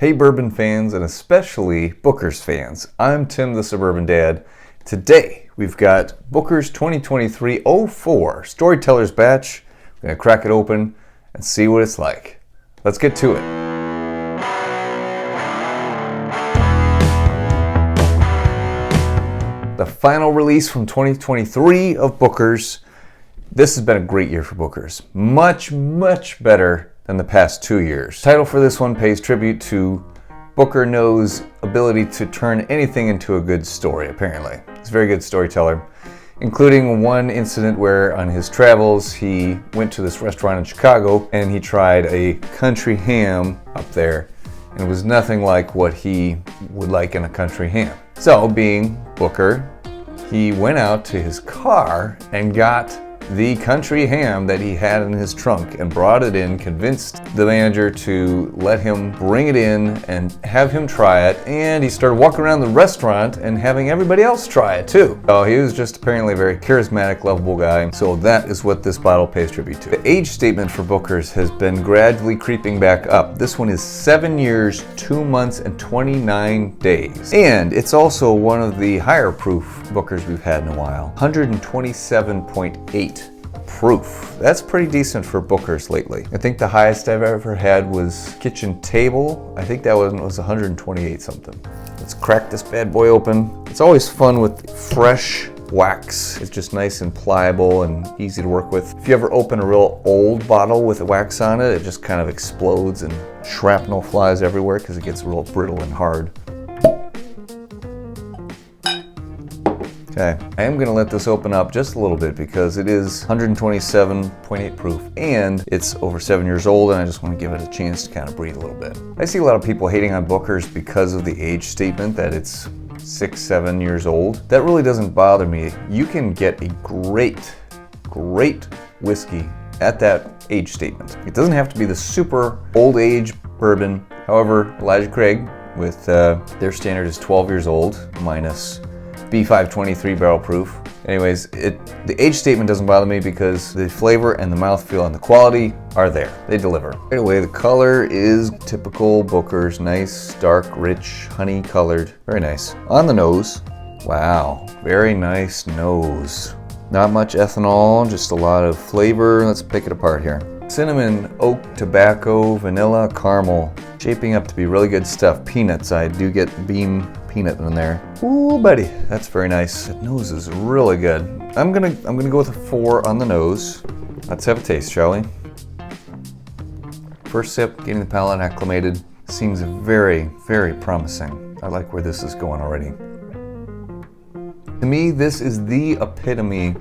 Hey bourbon fans, and especially Booker's fans. I'm Tim the Suburban Dad. Today we've got Booker's 2023-04 Storyteller's batch. We're going to crack it open and see what it's like. Let's get to it. The final release from 2023 of Booker's. This has been a great year for Booker's. Much better than the past 2 years. The title for this one pays tribute to Booker No's ability to turn anything into a good story, apparently. He's a very good storyteller, including one incident where on his travels he went to this restaurant in Chicago and he tried a country ham up there, and it was nothing like what he would like in a country ham. So, being Booker, he went out to his car and got the country ham that he had in his trunk and brought it in, convinced the manager to let him bring it in and have him try it, and he started walking around the restaurant and having everybody else try it too. So he was just apparently a very charismatic, lovable guy, so that is what this bottle pays tribute to. The age statement for Booker's has been gradually creeping back up. This one is 7 years, 2 months, and 29 days. And it's also one of the higher proof Booker's we've had in a while. 127.8 proof. That's pretty decent for Booker's lately. I think the highest I've ever had was Kitchen Table. I think that one was 128 something. Let's crack this bad boy open. It's always fun with fresh wax. It's just nice and pliable and easy to work with. If you ever open a real old bottle with wax on it, it just kind of explodes and shrapnel flies everywhere because it gets real brittle and hard. Okay, I am going to let this open up just a little bit because it is 127.8 proof and it's over 7 years old, and I just want to give it a chance to kind of breathe a little bit. I see a lot of people hating on Booker's because of the age statement that it's 6-7 years old. That really doesn't bother me. You can get a great whiskey at that age statement. It doesn't have to be the super old age bourbon. However, Elijah Craig with their standard is 12 years old minus B523 barrel proof. Anyways, the age statement doesn't bother me because the flavor and the mouthfeel and the quality are there. They deliver. Right away, the color is typical Booker's. Nice, dark, rich, honey colored. Very nice. On the nose, wow, very nice nose. Not much ethanol, just a lot of flavor. Let's pick it apart here. Cinnamon, oak, tobacco, vanilla, caramel. Shaping up to be really good stuff. Peanuts, I do get bean peanut in there. Ooh, buddy, that's very nice. That nose is really good. I'm gonna go with a 4 on the nose. Let's have a taste, shall we? First sip, getting the palate acclimated. Seems very promising. I like where this is going already. To me, this is the epitome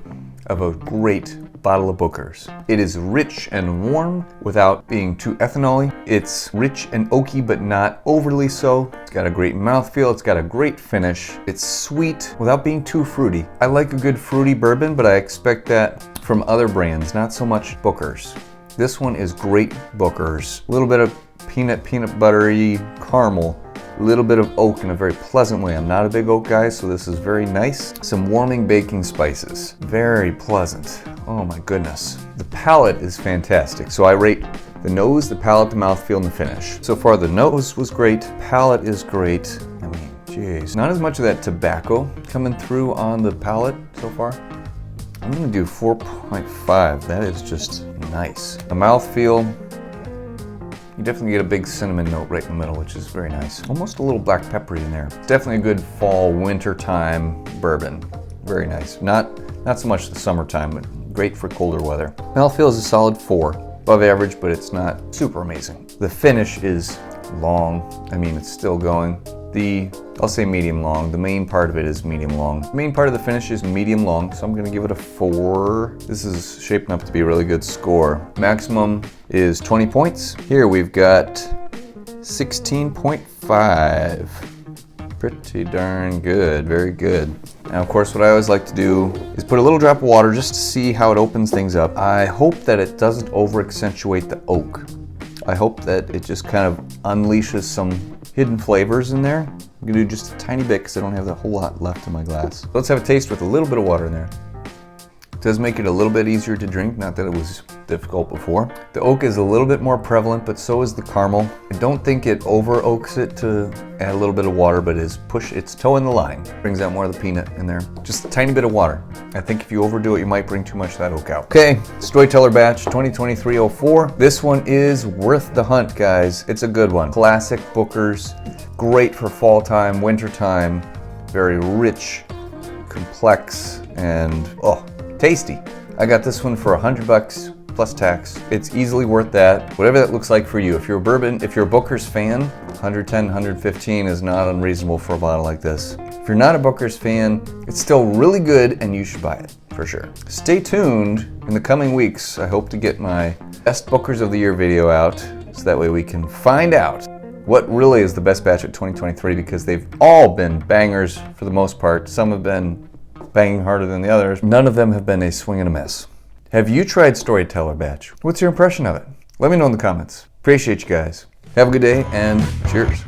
of a great bottle of Booker's. It is rich and warm without being too ethanol-y. It's rich and oaky, but not overly so. It's got a great mouthfeel. It's got a great finish. It's sweet without being too fruity. I like a good fruity bourbon, but I expect that from other brands, not so much Booker's. This one is great Booker's. A little bit of peanut buttery caramel. A little bit of oak in a very pleasant way. I'm not a big oak guy, so this is very nice. Some warming baking spices. Very pleasant. Oh my goodness. The palate is fantastic. So I rate the nose, the palate, the mouthfeel, and the finish. So far the nose was great. Palate is great. I mean, geez. Not as much of that tobacco coming through on the palate so far. I'm gonna do 4.5. That is just nice. The mouthfeel, you definitely get a big cinnamon note right in the middle, which is very nice. Almost a little black peppery in there. It's definitely a good fall, winter time bourbon. Very nice. Not so much the summertime, but great for colder weather. Mouthfeel is a solid 4. Above average, but it's not super amazing. The finish is long. I mean, it's still going. I'll say medium long. The main part of it is medium long. The main part of the finish is medium long, so I'm gonna give it a 4. This is shaping up to be a really good score. Maximum is 20 points. Here we've got 16.5. Pretty darn good, very good. Now, of course, what I always like to do is put a little drop of water just to see how it opens things up. I hope that it doesn't over accentuate the oak. I hope that it just kind of unleashes some hidden flavors in there. I'm gonna do just a tiny bit because I don't have a whole lot left in my glass. Let's have a taste with a little bit of water in there. It does make it a little bit easier to drink, not that it was difficult before. The oak is a little bit more prevalent, but so is the caramel. I don't think it over oaks it to add a little bit of water, but it's toeing the line. Brings out more of the peanut in there. Just a tiny bit of water. I think if you overdo it, you might bring too much of that oak out. Okay, Storyteller batch 2023-04. This one is worth the hunt, guys. It's a good one. Classic Booker's, great for fall time, winter time. Very rich, complex, and tasty. I got this one for $100 plus tax. It's easily worth that. Whatever that looks like for you. If you're a Booker's fan, 110, 115 is not unreasonable for a bottle like this. If you're not a Booker's fan, it's still really good and you should buy it for sure. Stay tuned in the coming weeks. I hope to get my best Bookers of the Year video out so that way we can find out what really is the best batch of 2023, because they've all been bangers for the most part. Some have been banging harder than the others. None of them have been a swing and a miss. Have you tried Storyteller batch? What's your impression of it? Let me know in the comments. Appreciate you guys. Have a good day and cheers.